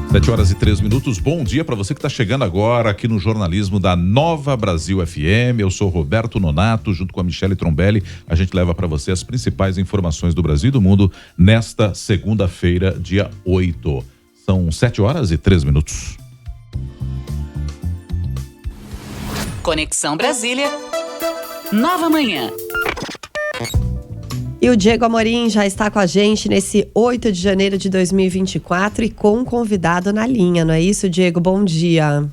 7h03. Bom dia para você que está chegando agora aqui no jornalismo da Nova Brasil FM. Eu sou Roberto Nonato, junto com a Michele Trombelli. A gente leva para você as principais informações do Brasil e do mundo nesta segunda-feira, dia 8. São 7h03. Conexão Brasília. Nova Manhã. E o Diego Amorim já está com a gente nesse 8 de janeiro de 2024 e com um convidado na linha, não é isso, Diego? Bom dia.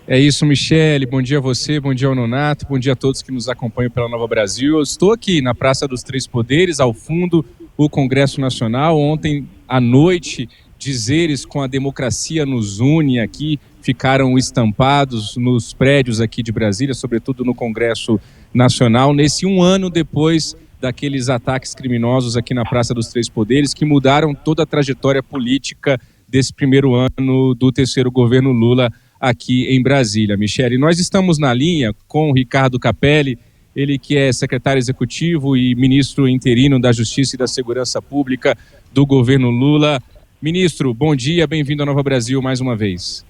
É isso, Michele. Bom dia a você, bom dia ao Nonato, bom dia a todos que nos acompanham pela Nova Brasil. Eu estou aqui na Praça dos Três Poderes, ao fundo, o Congresso Nacional. Ontem à noite, dizeres com a democracia nos une aqui ficaram estampados nos prédios aqui de Brasília, sobretudo no Congresso Nacional, nesse um ano depois daqueles ataques criminosos aqui na Praça dos Três Poderes, que mudaram toda a trajetória política desse primeiro ano do terceiro governo Lula aqui em Brasília. Michele, nós estamos na linha com o Ricardo Capelli, ele que é secretário executivo e ministro interino da Justiça e da Segurança Pública do governo Lula. Ministro, bom dia, bem-vindo à Nova Brasil mais uma vez.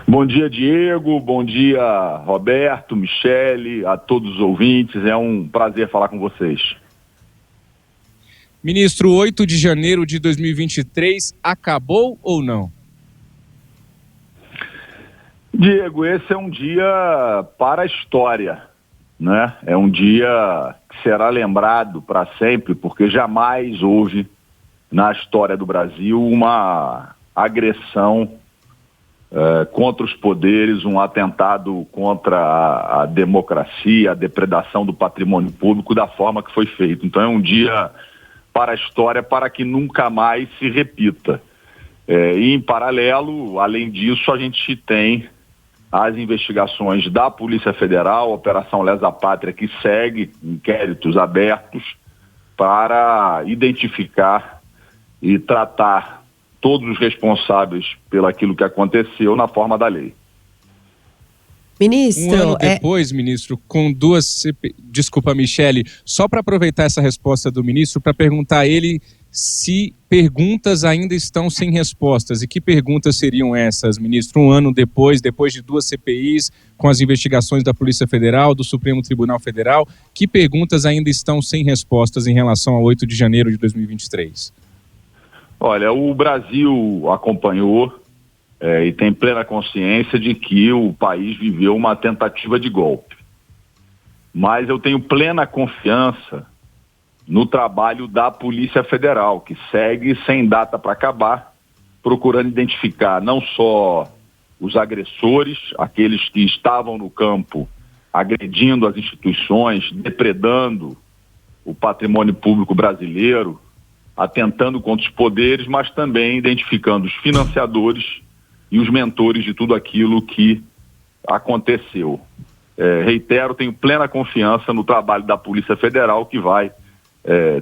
Bom dia, Diego. Bom dia, Roberto, Michele, a todos os ouvintes. É um prazer falar com vocês. Ministro, 8 de janeiro de 2023 acabou ou não? Diego, esse é um dia para a história, né? É um dia que será lembrado para sempre, porque jamais houve na história do Brasil uma agressão contra os poderes, um atentado contra a democracia, a depredação do patrimônio público da forma que foi feito. Então é um dia para a história, para que nunca mais se repita. E em paralelo, além disso, a gente tem as investigações da Polícia Federal, a Operação Lesa Pátria, que segue inquéritos abertos para identificar e tratar todos os responsáveis pelo aquilo que aconteceu na forma da lei. Ministro... Um ano depois, ministro, com duas... Desculpa, Michele, só para aproveitar essa resposta do ministro, para perguntar a ele se perguntas ainda estão sem respostas. E que perguntas seriam essas, ministro? Um ano depois de duas CPIs, com as investigações da Polícia Federal, do Supremo Tribunal Federal, que perguntas ainda estão sem respostas em relação ao 8 de janeiro de 2023? Olha, o Brasil acompanhou e tem plena consciência de que o país viveu uma tentativa de golpe. Mas eu tenho plena confiança no trabalho da Polícia Federal, que segue sem data para acabar, procurando identificar não só os agressores, aqueles que estavam no campo agredindo as instituições, depredando o patrimônio público brasileiro, atentando contra os poderes, mas também identificando os financiadores e os mentores de tudo aquilo que aconteceu. Reitero, tenho plena confiança no trabalho da Polícia Federal, que vai,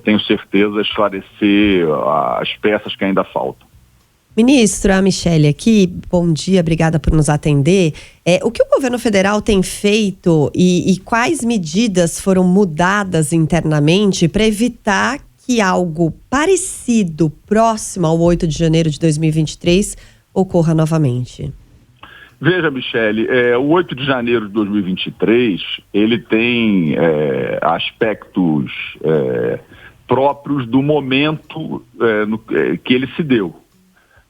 tenho certeza, esclarecer as peças que ainda faltam. Ministro, a Michele aqui, bom dia, obrigada por nos atender. O que o governo federal tem feito e quais medidas foram mudadas internamente para evitar que algo parecido, próximo ao 8 de janeiro de 2023, ocorra novamente? Veja, Michele, o 8 de janeiro de 2023, ele tem aspectos próprios do momento que ele se deu.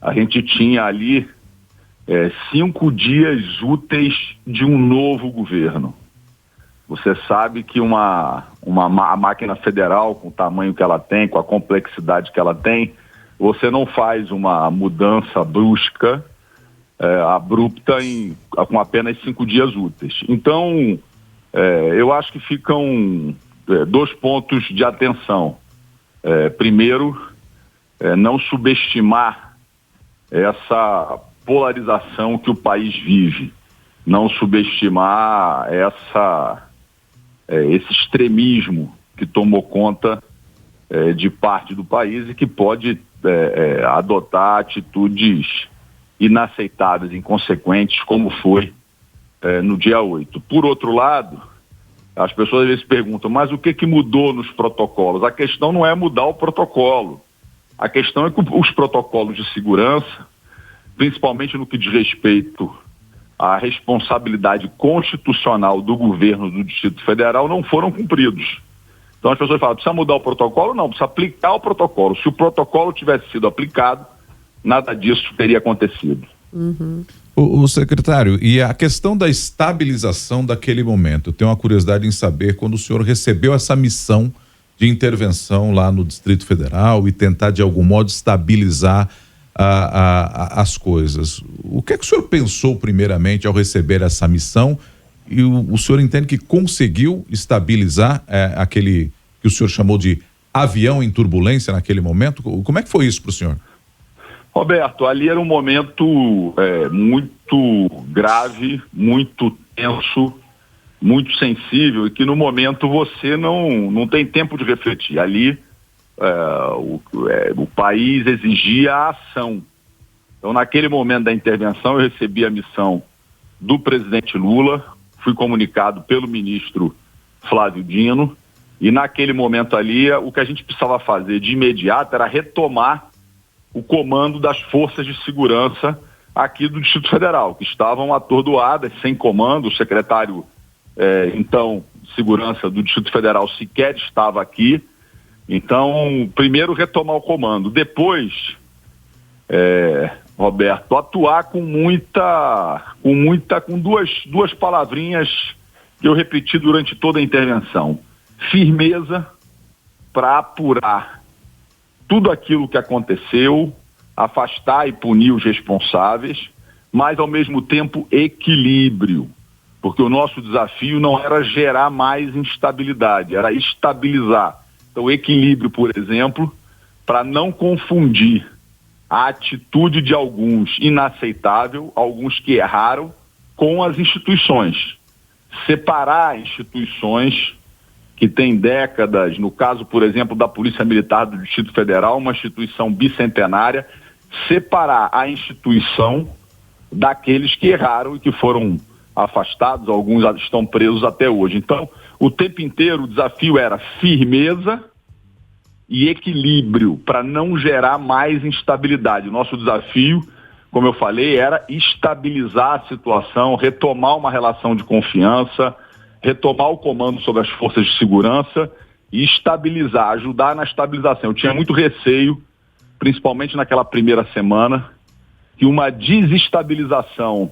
A gente tinha ali 5 dias úteis de um novo governo. Você sabe que a máquina federal, com o tamanho que ela tem, com a complexidade que ela tem, você não faz uma mudança brusca, abrupta, com apenas 5 dias úteis. Então, eu acho que ficam 2 pontos de atenção. Primeiro, não subestimar essa polarização que o país vive, não subestimar esse extremismo que tomou conta de parte do país e que pode adotar atitudes inaceitáveis, inconsequentes, como foi no dia 8. Por outro lado, as pessoas às vezes perguntam, mas o que mudou nos protocolos? A questão não é mudar o protocolo. A questão é que os protocolos de segurança, principalmente no que diz respeito à responsabilidade constitucional do governo do Distrito Federal, não foram cumpridos. Então as pessoas falam, precisa mudar o protocolo? Não, precisa aplicar o protocolo. Se o protocolo tivesse sido aplicado, nada disso teria acontecido. Uhum. O secretário, e a questão da estabilização daquele momento, eu tenho uma curiosidade em saber quando o senhor recebeu essa missão de intervenção lá no Distrito Federal e tentar de algum modo estabilizar as coisas. O que é que o senhor pensou primeiramente ao receber essa missão e o senhor entende que conseguiu estabilizar aquele que o senhor chamou de avião em turbulência naquele momento? Como é que foi isso para o senhor? Roberto, ali era um momento muito grave, muito tenso, muito sensível e que no momento você não tem tempo de refletir. Ali o país exigia a ação. Então naquele momento da intervenção eu recebi a missão do presidente Lula, fui comunicado pelo ministro Flávio Dino e naquele momento ali o que a gente precisava fazer de imediato era retomar o comando das forças de segurança aqui do Distrito Federal, que estavam atordoadas, sem comando. O secretário, então, de segurança do Distrito Federal sequer estava aqui. Então, primeiro retomar o comando. Depois, Roberto, atuar com duas palavrinhas que eu repeti durante toda a intervenção. Firmeza para apurar tudo aquilo que aconteceu, afastar e punir os responsáveis, mas ao mesmo tempo equilíbrio, porque o nosso desafio não era gerar mais instabilidade, era estabilizar. Então equilíbrio, por exemplo, para não confundir a atitude de alguns inaceitável, alguns que erraram, com as instituições. Separar instituições que tem décadas, no caso, por exemplo, da Polícia Militar do Distrito Federal, uma instituição bicentenária, separar a instituição daqueles que erraram e que foram afastados, alguns estão presos até hoje. Então, o tempo inteiro o desafio era firmeza e equilíbrio para não gerar mais instabilidade. O nosso desafio, como eu falei, era estabilizar a situação, retomar uma relação de confiança, retomar o comando sobre as forças de segurança e estabilizar, ajudar na estabilização. Eu tinha muito receio, principalmente naquela primeira semana, que uma desestabilização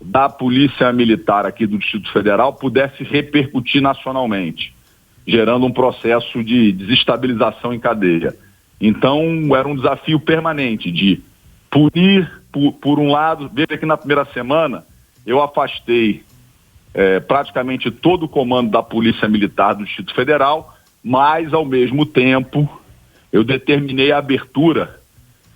da Polícia Militar aqui do Distrito Federal pudesse repercutir nacionalmente, gerando um processo de desestabilização em cadeia. Então, era um desafio permanente de punir, por um lado, veja que na primeira semana eu afastei praticamente todo o comando da Polícia Militar do Distrito Federal, mas, ao mesmo tempo, eu determinei a abertura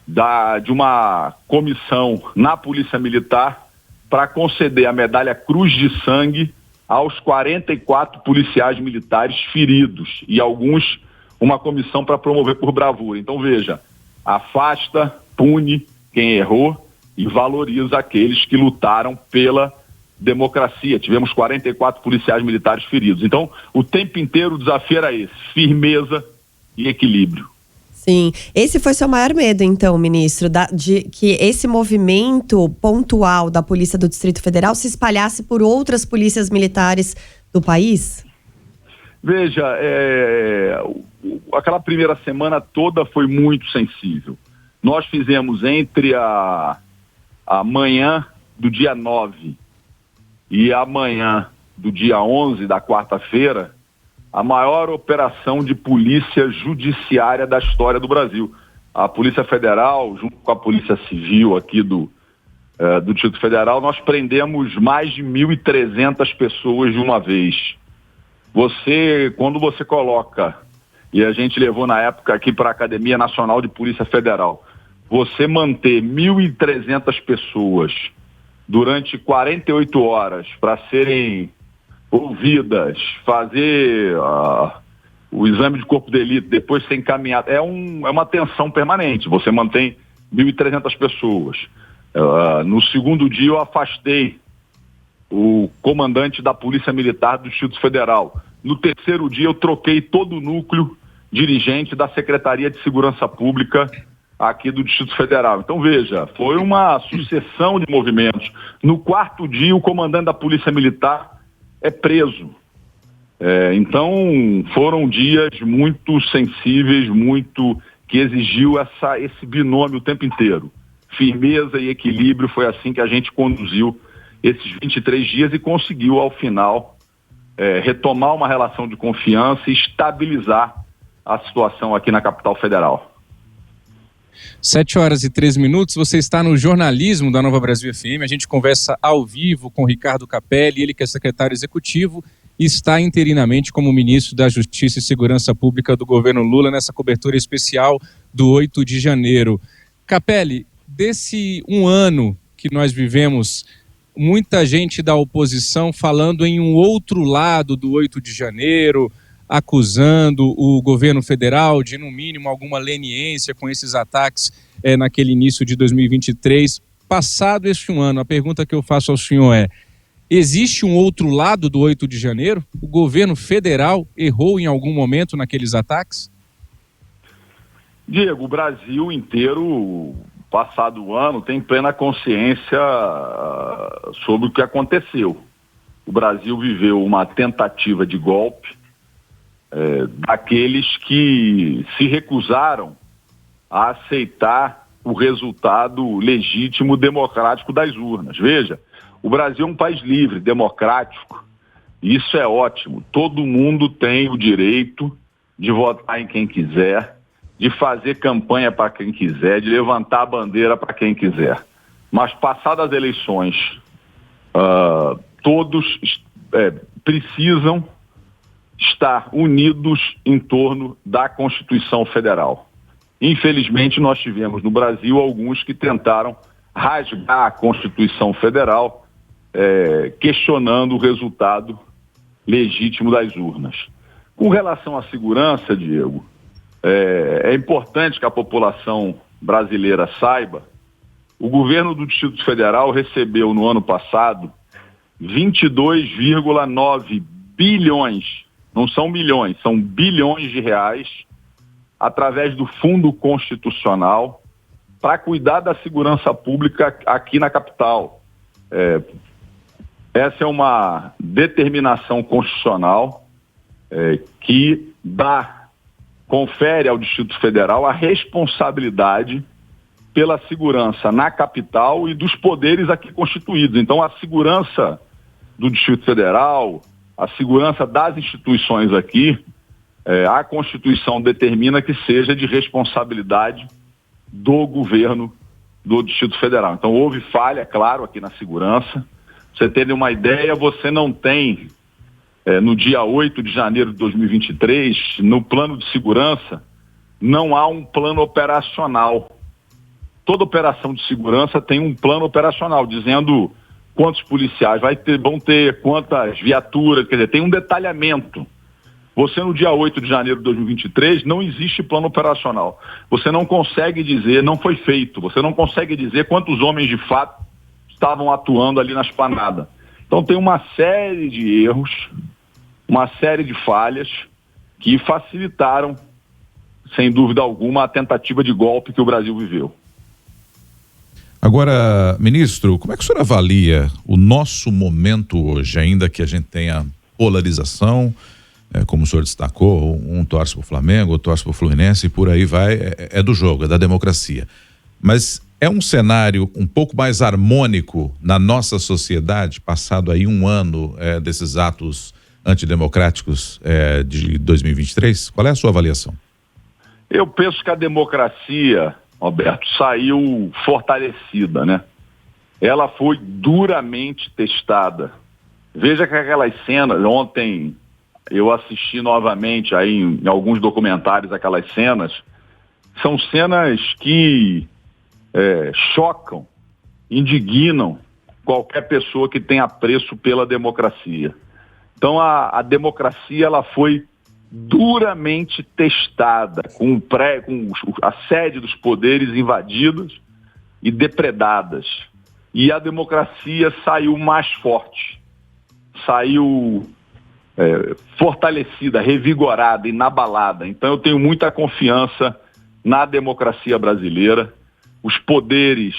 de uma comissão na Polícia Militar para conceder a medalha Cruz de Sangue aos 44 policiais militares feridos e alguns uma comissão para promover por bravura. Então, veja, afasta, pune quem errou e valoriza aqueles que lutaram pela democracia. Tivemos 44 policiais militares feridos. Então, o tempo inteiro o desafio era esse, firmeza e equilíbrio. Sim, esse foi seu maior medo, então, ministro, de que esse movimento pontual da Polícia do Distrito Federal se espalhasse por outras polícias militares do país? Veja, aquela primeira semana toda foi muito sensível. Nós fizemos entre a manhã do dia 9 e amanhã do dia 11, da quarta-feira, a maior operação de polícia judiciária da história do Brasil. A Polícia Federal, junto com a Polícia Civil aqui do Distrito Federal, nós prendemos mais de 1.300 pessoas de uma vez. Quando você coloca, e a gente levou na época aqui para a Academia Nacional de Polícia Federal, você manter 1.300 pessoas durante 48 horas para serem ouvidas, fazer o exame de corpo de delito, depois ser encaminhado, é uma tensão permanente. Você mantém 1.300 pessoas. No segundo dia eu afastei o comandante da Polícia Militar do Distrito Federal. No terceiro dia eu troquei todo o núcleo dirigente da Secretaria de Segurança Pública aqui do Distrito Federal. Então, veja, foi uma sucessão de movimentos. No 4º dia, o comandante da Polícia Militar é preso. Então, foram dias muito sensíveis, que exigiu esse binômio o tempo inteiro. Firmeza e equilíbrio, foi assim que a gente conduziu esses 23 dias e conseguiu, ao final, retomar uma relação de confiança e estabilizar a situação aqui na capital federal. 7h13, você está no jornalismo da Nova Brasil FM, a gente conversa ao vivo com Ricardo Capelli, ele que é secretário executivo e está interinamente como ministro da Justiça e Segurança Pública do governo Lula nessa cobertura especial do 8 de janeiro. Capelli, desse um ano que nós vivemos, muita gente da oposição falando em um outro lado do 8 de janeiro, acusando o governo federal de, no mínimo, alguma leniência com esses ataques naquele início de 2023. Passado este um ano, a pergunta que eu faço ao senhor é: existe um outro lado do 8 de janeiro? O governo federal errou em algum momento naqueles ataques? Diego, o Brasil inteiro, passado o ano, tem plena consciência sobre o que aconteceu. O Brasil viveu uma tentativa de golpe daqueles que se recusaram a aceitar o resultado legítimo democrático das urnas. Veja, o Brasil é um país livre, democrático, e isso é ótimo. Todo mundo tem o direito de votar em quem quiser, de fazer campanha para quem quiser, de levantar a bandeira para quem quiser. Mas, passadas as eleições, todos precisam estar unidos em torno da Constituição Federal. Infelizmente, nós tivemos no Brasil alguns que tentaram rasgar a Constituição Federal, questionando o resultado legítimo das urnas. Com relação à segurança, Diego, é importante que a população brasileira saiba, o governo do Distrito Federal recebeu no ano passado 22,9 bilhões, não são milhões, são bilhões de reais, através do Fundo Constitucional, para cuidar da segurança pública aqui na capital. Essa é uma determinação constitucional que confere ao Distrito Federal a responsabilidade pela segurança na capital e dos poderes aqui constituídos. Então, a segurança do Distrito Federal, a segurança das instituições aqui, a Constituição determina que seja de responsabilidade do governo do Distrito Federal. Então, houve falha, claro, aqui na segurança. Pra você ter uma ideia, você não tem, no dia 8 de janeiro de 2023, no plano de segurança, não há um plano operacional. Toda operação de segurança tem um plano operacional, dizendo quantos policiais vão ter, quantas viaturas, quer dizer, tem um detalhamento. Você, no dia 8 de janeiro de 2023, não existe plano operacional. Você não consegue dizer, não foi feito, você não consegue dizer quantos homens de fato estavam atuando ali na esplanada. Então tem uma série de erros, uma série de falhas que facilitaram, sem dúvida alguma, a tentativa de golpe que o Brasil viveu. Agora, ministro, como é que o senhor avalia o nosso momento hoje, ainda que a gente tenha polarização, como o senhor destacou, um torce para o Flamengo, outro torce para o Fluminense e por aí vai, é do jogo, é da democracia. Mas é um cenário um pouco mais harmônico na nossa sociedade, passado aí um ano desses atos antidemocráticos de 2023? Qual é a sua avaliação? Eu penso que a democracia, Roberto, saiu fortalecida, né? Ela foi duramente testada. Veja que aquelas cenas, ontem eu assisti novamente aí em alguns documentários aquelas cenas, são cenas que chocam, indignam qualquer pessoa que tenha apreço pela democracia. Então a democracia ela foi duramente testada, com a sede dos poderes invadidas e depredadas. E a democracia saiu mais forte, saiu fortalecida, revigorada, inabalada. Então eu tenho muita confiança na democracia brasileira. Os poderes,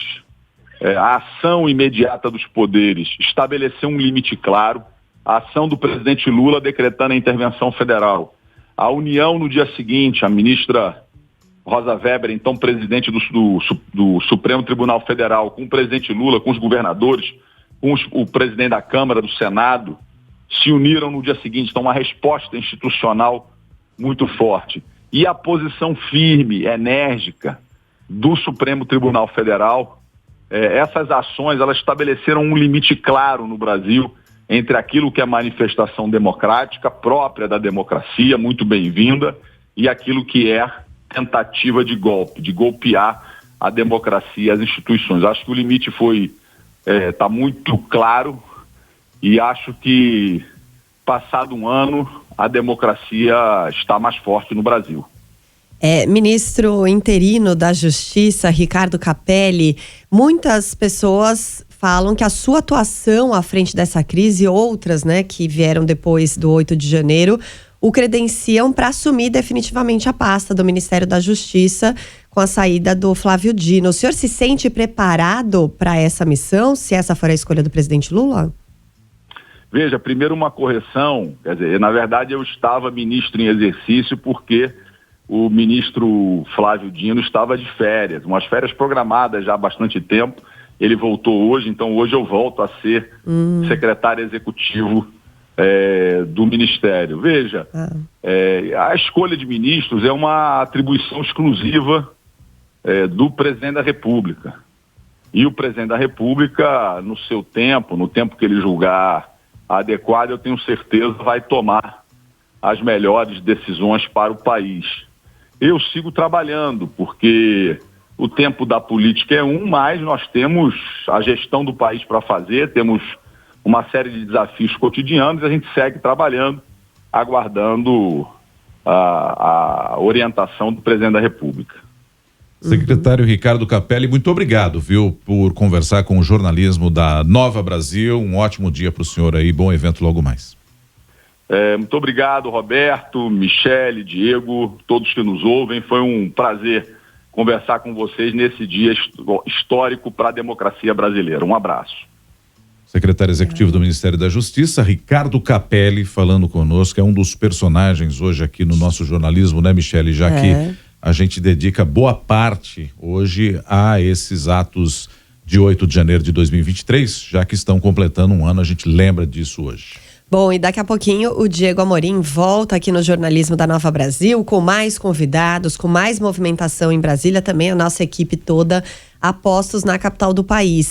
a ação imediata dos poderes estabeleceu um limite claro. A ação do presidente Lula decretando a intervenção federal. A União no dia seguinte, a ministra Rosa Weber, então presidente do Supremo Tribunal Federal, com o presidente Lula, com os governadores, com o presidente da Câmara, do Senado, se uniram no dia seguinte. Então, uma resposta institucional muito forte. E a posição firme, enérgica do Supremo Tribunal Federal, essas ações, elas estabeleceram um limite claro no Brasil entre aquilo que é manifestação democrática, própria da democracia, muito bem-vinda, e aquilo que é tentativa de golpe, de golpear a democracia e as instituições. Acho que o limite está muito claro e acho que, passado um ano, a democracia está mais forte no Brasil. Ministro interino da Justiça, Ricardo Capelli, muitas pessoas falam que a sua atuação à frente dessa crise e outras, que vieram depois do 8 de janeiro, o credenciam para assumir definitivamente a pasta do Ministério da Justiça com a saída do Flávio Dino. O senhor se sente preparado para essa missão, se essa for a escolha do presidente Lula? Veja, primeiro uma correção, quer dizer, na verdade eu estava ministro em exercício porque o ministro Flávio Dino estava de férias, umas férias programadas já há bastante tempo. Ele voltou hoje, então hoje eu volto a ser secretário executivo do Ministério. Veja, a escolha de ministros é uma atribuição exclusiva do presidente da República. E o presidente da República, no seu tempo, no tempo que ele julgar adequado, eu tenho certeza, vai tomar as melhores decisões para o país. Eu sigo trabalhando, porque o tempo da política é mas nós temos a gestão do país para fazer, temos uma série de desafios cotidianos e a gente segue trabalhando, aguardando a orientação do presidente da República. Secretário Ricardo Capelli, muito obrigado, por conversar com o jornalismo da Nova Brasil. Um ótimo dia para o senhor aí, bom evento logo mais. Muito obrigado, Roberto, Michele, Diego, todos que nos ouvem. Foi um prazer conversar com vocês nesse dia histórico para a democracia brasileira. Um abraço. Secretário Executivo do Ministério da Justiça, Ricardo Capelli, falando conosco, é um dos personagens hoje aqui no nosso jornalismo, né, Michele? Já que a gente dedica boa parte hoje a esses atos de 8 de janeiro de 2023, já que estão completando um ano, a gente lembra disso hoje. Bom, e daqui a pouquinho o Diego Amorim volta aqui no jornalismo da Nova Brasil com mais convidados, com mais movimentação em Brasília, também a nossa equipe toda a postos na capital do país.